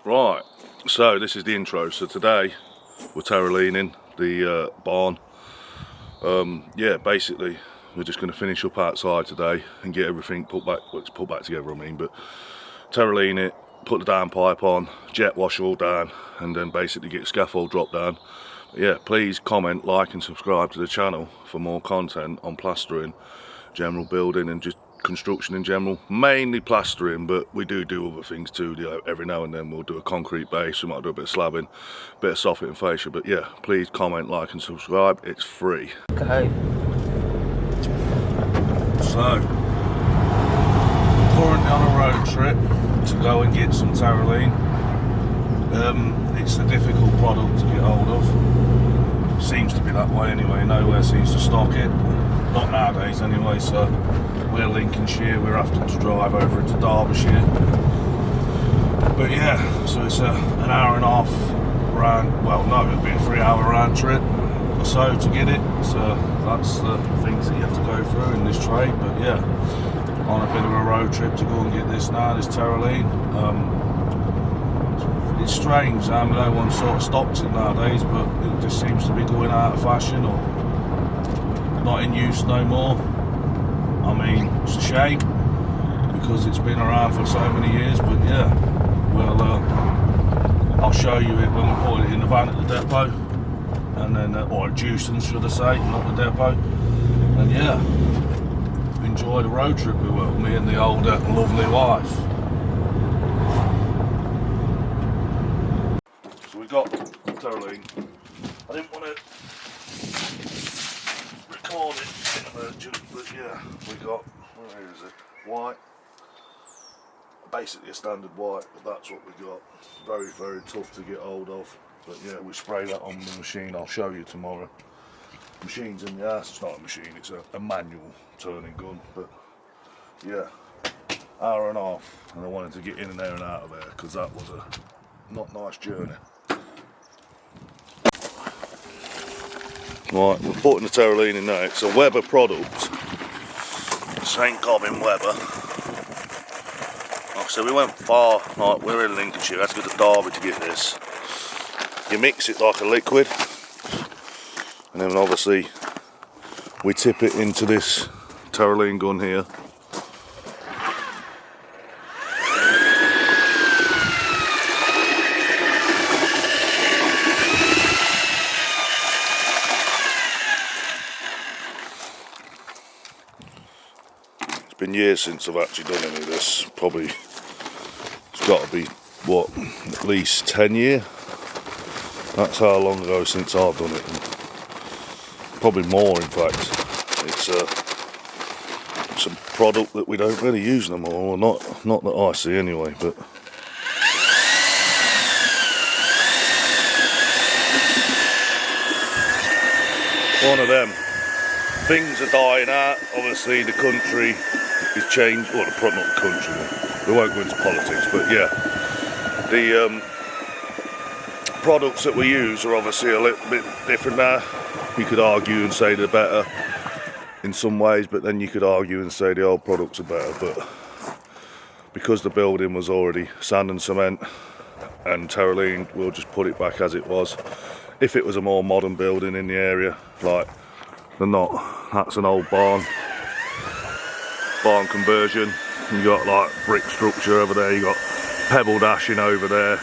Right, so this is the intro. So today we're Tyroleaning the barn. Yeah, basically we're just going to finish up outside today and get everything put back together, I mean, but Tyrolean it, put the downpipe on, jet wash all down, and then basically get scaffold drop down. But yeah, please comment, like and subscribe to the channel for more content on plastering, general building and just construction in general, mainly plastering, but we do other things too. Every now and then we'll do a concrete base, we might do a bit of slabbing, a bit of soffit and fascia. But yeah, please comment, like and subscribe, it's free. Okay. So currently on a road trip to go and get some Tyrolean. It's a difficult product to get hold of, seems to be that way anyway. Nowhere seems to stock it, not nowadays anyway. So we're Lincolnshire, we're having to drive over into Derbyshire. But yeah, so it's an hour and a half round, well no, it'll be a 3-hour round trip or so to get it. So that's the things that you have to go through in this trade. But yeah, on a bit of a road trip to go and get this now, this Tyrolean. It's strange, no one sort of stocks it nowadays, but it just seems to be going out of fashion or not in use no more. I mean, it's a shame because it's been around for so many years, but yeah, well, I'll show you it when we put it in the van at the depot, and then, or at Juicens should I say, not the depot, and yeah, enjoy the road trip we will, me and the older lovely wife. So we got Tyrolean. I didn't want to record it in emergent, but yeah, we got, where is it, white, basically a standard white, but that's what we got. Very tough to get hold of, but yeah, we spray that on the machine. I'll show you tomorrow. Machine's in the ass. It's not a machine, it's a manual turning gun, but yeah, hour and a half, and I wanted to get in and there and out of there because that was a not nice journey. Right, we're putting the Tyrolean in now. It's a Weber product. St. Gobain Weber. Like I said, we went far. Like, we're in Lincolnshire. I had to go to Derby to get this. You mix it like a liquid, and then obviously we tip it into this Tyrolean gun here. It's been years since I've actually done any of this. Probably it's got to be what, at least 10 years. That's how long ago since I've done it. And probably more, in fact. It's a product that we don't really use no more, or not that I see anyway. But one of them. Things are dying out. Obviously the country is changed, well, not the country, we won't go into politics, but yeah, the products that we use are obviously a little bit different now. You could argue and say they're better in some ways, but then you could argue and say the old products are better. But because the building was already sand and cement and Tyrolean, we'll just put it back as it was. If it was a more modern building in the area, like they're not, that's an old barn conversion. You got like brick structure over there, you got pebble dashing over there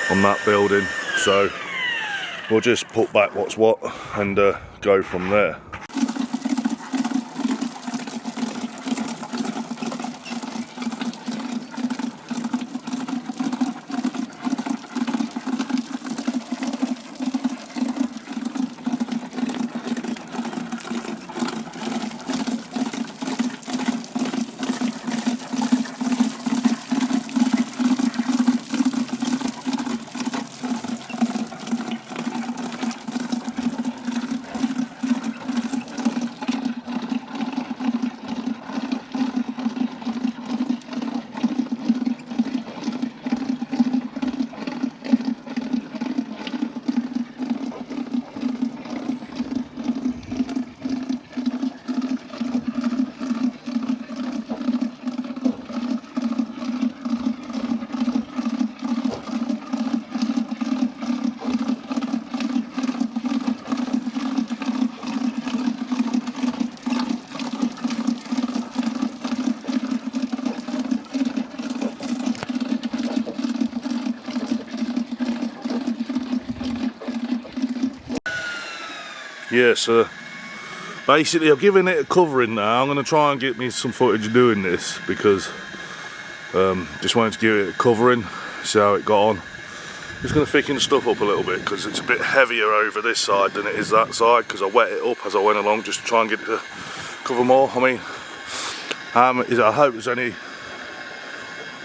on that building. So we'll just put back what's what and go from there. Yeah, so basically I'm giving it a covering now. I'm going to try and get me some footage doing this because just wanted to give it a covering, see how it got on. Just going to thicken the stuff up a little bit because it's a bit heavier over this side than it is that side, because I wet it up as I went along just to try and get it to cover more. I mean, I hope there's any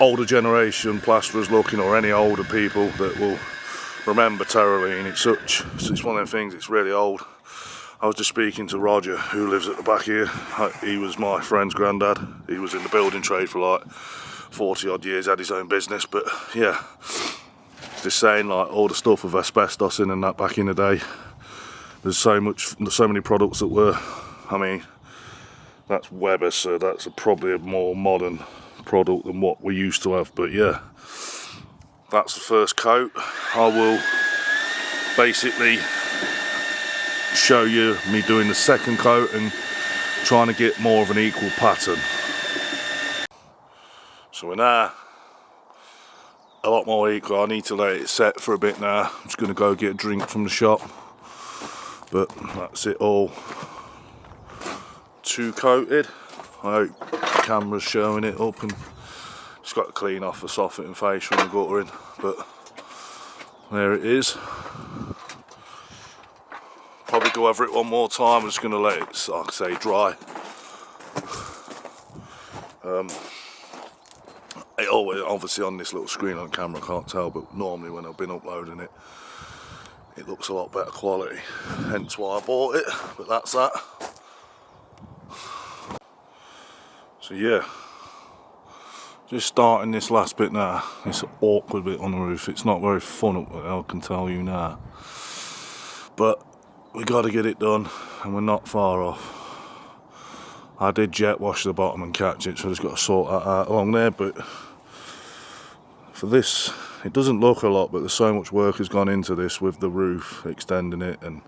older generation plasterers looking, or any older people that will remember Tyrolean. It's one of them things, it's really old. I was just speaking to Roger, who lives at the back here. He was my friend's granddad. He was in the building trade for like 40 odd years, had his own business, but yeah, just saying, like, all the stuff with asbestos in and that back in the day, there's so many products that were, I mean, that's Weber, so that's probably a more modern product than what we used to have. But yeah, that's the first coat. I will basically show you me doing the second coat and trying to get more of an equal pattern. So we're now a lot more equal. I need to let it set for a bit now. I'm just going to go get a drink from the shop, but that's it, all two coated. I hope the camera's showing it up, and just got to clean off the soffit and face from the guttering, but there it is. Probably go over it one more time. I'm just going to let it, like I say, dry. It always, obviously on this little screen on camera, I can't tell, but normally when I've been uploading it, it looks a lot better quality, hence why I bought it, but that's that. So yeah, just starting this last bit now, this awkward bit on the roof. It's not very fun up there, I can tell you now, but we got to get it done, and we're not far off. I did jet wash the bottom and catch it, so I just got to sort that out along there. But for this, it doesn't look a lot, but there's so much work has gone into this with the roof, extending it and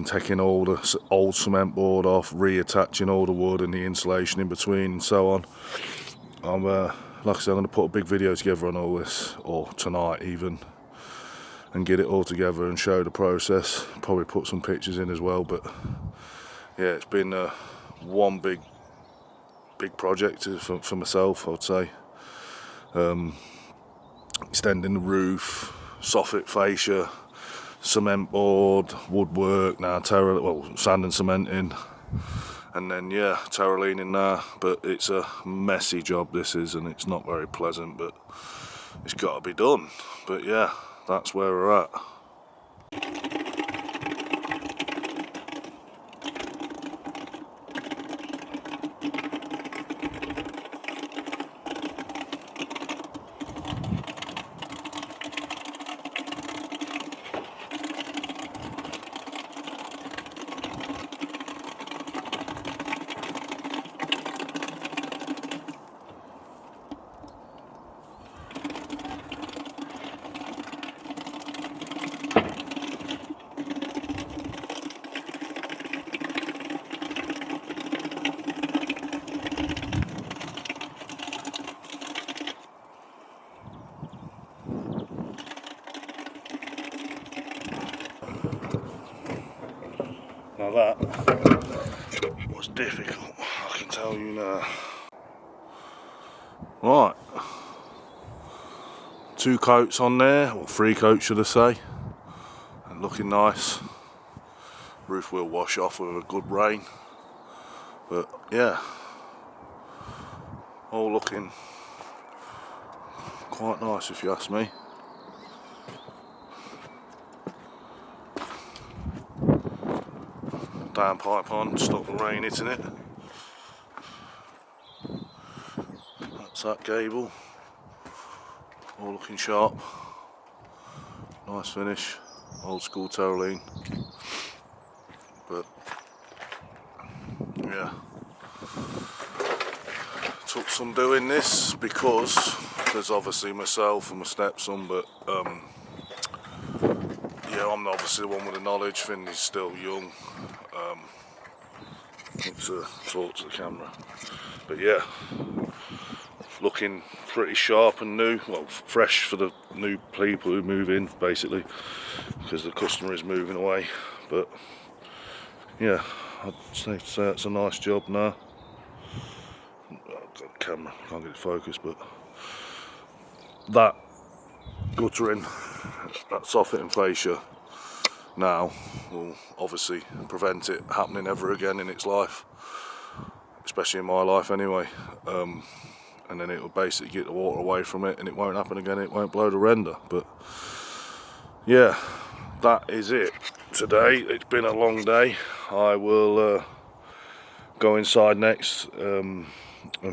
taking all the old cement board off, reattaching all the wood and the insulation in between and so on. I'm like I said, I'm going to put a big video together on all this, or tonight even, and get it all together and show the process. Probably put some pictures in as well. But yeah, it's been one big project for myself, I would say. Extending the roof, soffit fascia, cement board, woodwork, now sand and cementing, and then yeah, Tyrolean in there. But it's a messy job, this is, and it's not very pleasant, but it's got to be done. But yeah, that's where we're at. Now that was difficult, I can tell you now. Right, 2 coats on there, or 3 coats should I say, and looking nice. Roof will wash off with a good rain, but yeah, all looking quite nice if you ask me. Down pipe on, stop the rain hitting it. That's that gable, all looking sharp. Nice finish, old school Tyrolean. But yeah, took some doing this because there's obviously myself and my stepson, but yeah, I'm obviously the one with the knowledge. Finn is still young. To talk to the camera, but yeah, looking pretty sharp and new, well, fresh for the new people who move in, basically, because the customer is moving away. But yeah, I'd say it's a nice job now. I've got a camera, can't get it focused, but that guttering, that soffit fascia now will obviously prevent it happening ever again in its life, especially in my life anyway. And then it will basically get the water away from it and it won't happen again, it won't blow the render. But yeah, that is it today. It's been a long day. I will go inside next and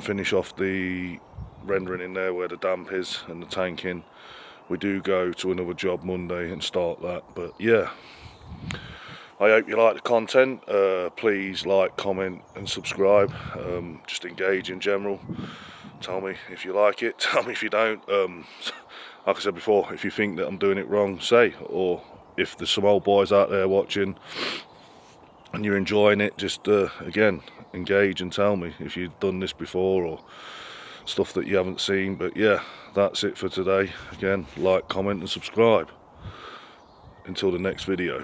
finish off the rendering in there where the damp is and the tanking. We do go to another job Monday and start that. But yeah, I hope you like the content. Please like, comment and subscribe. Just engage in general. Tell me if you like it, tell me if you don't. Like I said before, if you think that I'm doing it wrong, say. Or if there's some old boys out there watching and you're enjoying it, just again, engage and tell me if you've done this before or stuff that you haven't seen. But yeah, that's it for today. Again, like, comment and subscribe. Until the next video.